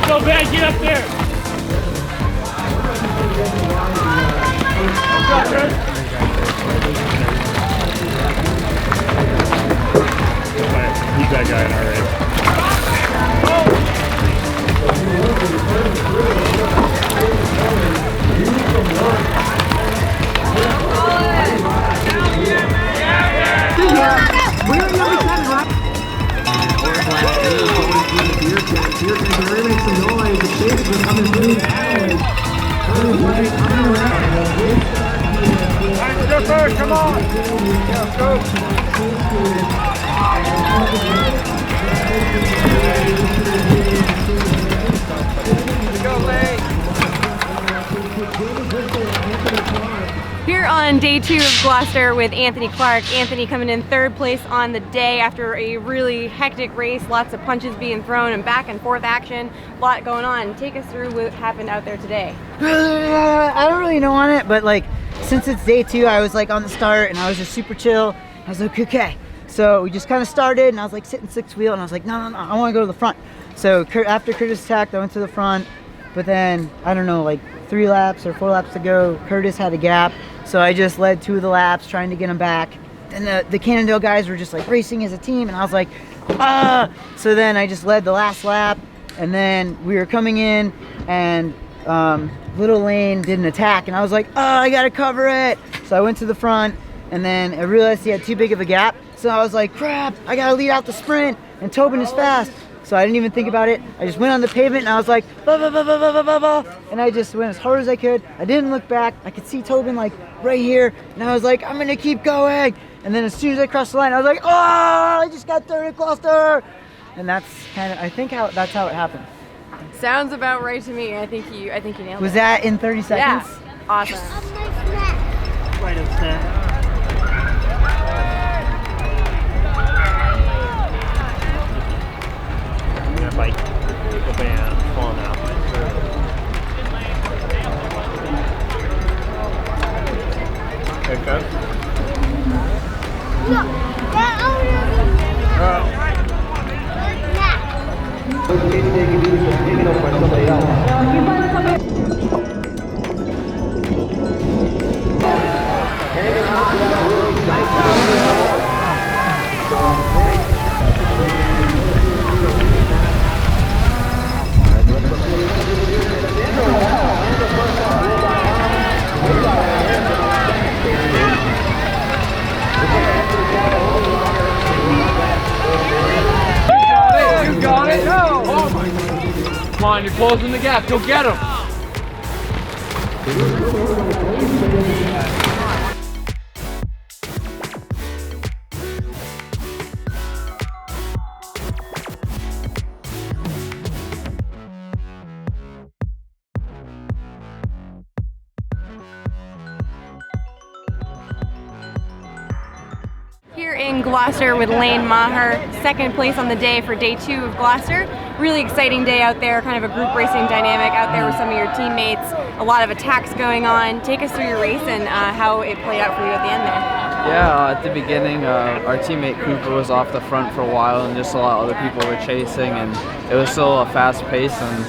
Go back, get up there. He's that guy in our race. Go first, come on! Yeah, go! Here on day 2 of Gloucester with Anthony Clark. Anthony coming in 3rd place on the day after a really hectic race, lots of punches being thrown and back and forth action, a lot going on. Take us through what happened out there today. I don't really know on it, but like since it's day 2, I was like on the start and I was just super chill. I was like, okay. So we just kind of started and I was like sitting 6th wheel and I was like, no, I want to go to the front. So after Curtis attacked, I went to the front, but then I don't know, like 3 laps or 4 laps to go, Curtis had a gap. So I just led 2 of the laps trying to get him back. Then the Cannondale guys were just like racing as a team and I was like, ah! So then I just led the last lap and then we were coming in and Little Lane did an attack and I was like, oh, I gotta cover it. So I went to the front and then I realized he had too big of a gap. So I was like, crap, I gotta lead out the sprint and Tobin is fast. So I didn't even think about it. I just went on the pavement and I was like, bah, bah, bah, bah, bah, bah, bah, and I just went as hard as I could. I didn't look back. I could see Tobin like right here. And I was like, I'm gonna keep going. And then as soon as I crossed the line, I was like, oh, I just got third at Gloucester. And that's kind of, I think that's how it happened. Sounds about right to me. I think you nailed it. Was that in 30 seconds? Yeah, awesome. Right up there. Bike, go band, fall now. Okay, go. Come on, you're closing the gap. Go get him. Here in Gloucester with Lane Maher, 2nd place on the day for day 2 of Gloucester. Really exciting day out there, kind of a group racing dynamic out there with some of your teammates, a lot of attacks going on. Take us through your race and how it played out for you at the end there. Yeah, at the beginning, our teammate Cooper was off the front for a while and just a lot of other people were chasing, and it was still a fast pace, and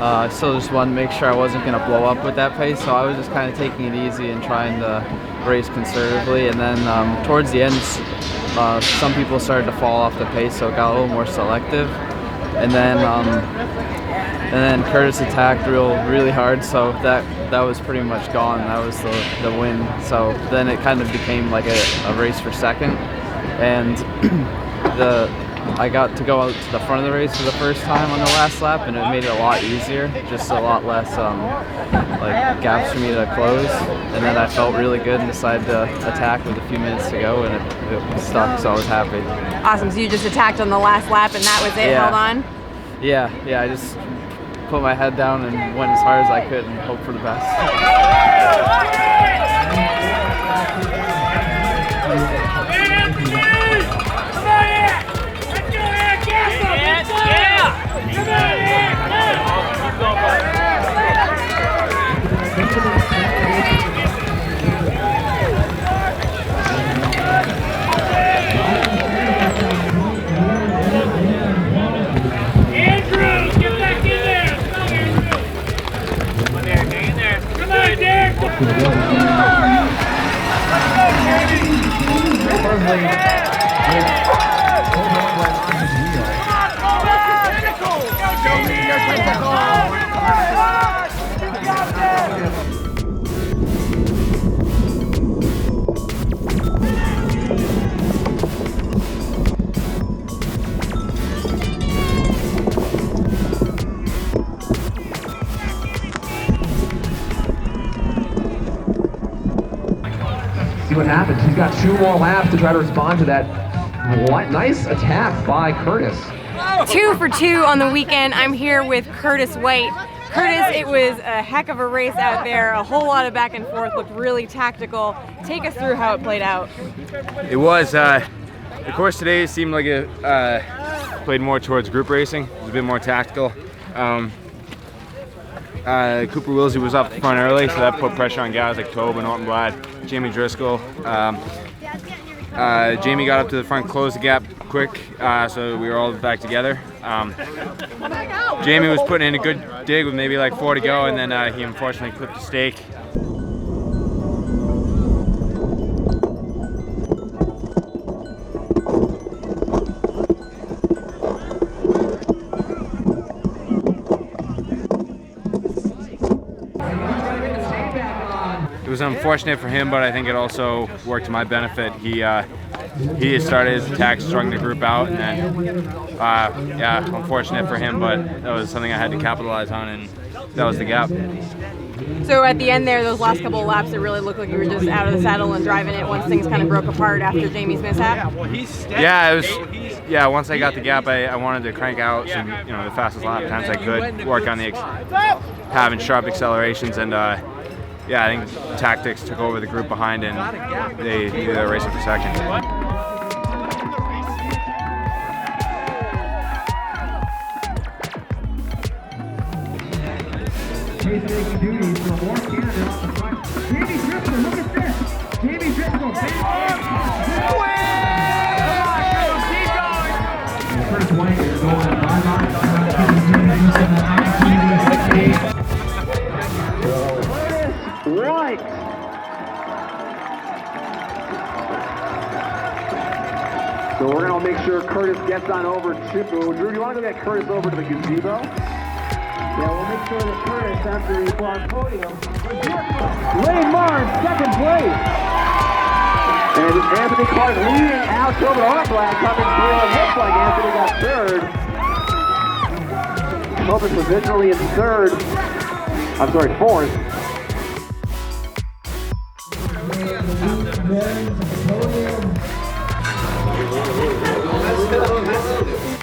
I still just wanted to make sure I wasn't going to blow up with that pace, so I was just kind of taking it easy and trying to race conservatively. And then towards the end, some people started to fall off the pace, so it got a little more selective. And then Curtis attacked really hard, so that was pretty much gone. That was the win. So then it kind of became like a race for second, and I got to go out to the front of the race for the first time on the last lap, and it made it a lot easier, just a lot less like gaps for me to close. And then I felt really good and decided to attack with a few minutes to go, and it stuck, so I was happy. Awesome, so you just attacked on the last lap and that was it, Yeah. held on? Yeah, I just put my head down and went as hard as I could and hope for the best. See what happens. He's got 2 more laps to try to respond to that. Nice attack by Curtis. 2 for 2 on the weekend. I'm here with Curtis White. Curtis, it was a heck of a race out there, a whole lot of back and forth, looked really tactical. Take us through how it played out. It was, the course today seemed like it played more towards group racing. It was a bit more tactical. Cooper Willsey was up front early, so that put pressure on guys like Tobin, Norton Blad, Jamie Driscoll. Jamie got up to the front, closed the gap quick, so we were all back together. Jamie was putting in a good dig with maybe like 4 to go, and then he unfortunately clipped a stake. It was unfortunate for him, but I think it also worked to my benefit. He had started his attack, strung the group out, and then, yeah, unfortunate for him, but that was something I had to capitalize on, and that was the gap. So at the end there, those last couple of laps, it really looked like you were just out of the saddle and driving it once things kind of broke apart after Jamie's mishap? Yeah, it was. Yeah, once I got the gap, I wanted to crank out some, the fastest lap times I could, work on the having sharp accelerations, and yeah, I think tactics took over the group behind, and they were racing for second. Taking duties for more Canada on the front. Jamie Driscoll, look at this. Jamie Driscoll. Curtis White is going White. So we're going to make sure Curtis gets on over to Drew. Do you want to go get Curtis over to the gazebo? Yeah, we'll make sure that Curtis, after we go on podium, Lane Martin, second place. And Anthony Clark leading out over the Armblack, coming through. It looks like Anthony got third. Hoping provisionally in third. I'm sorry, fourth. Let's go.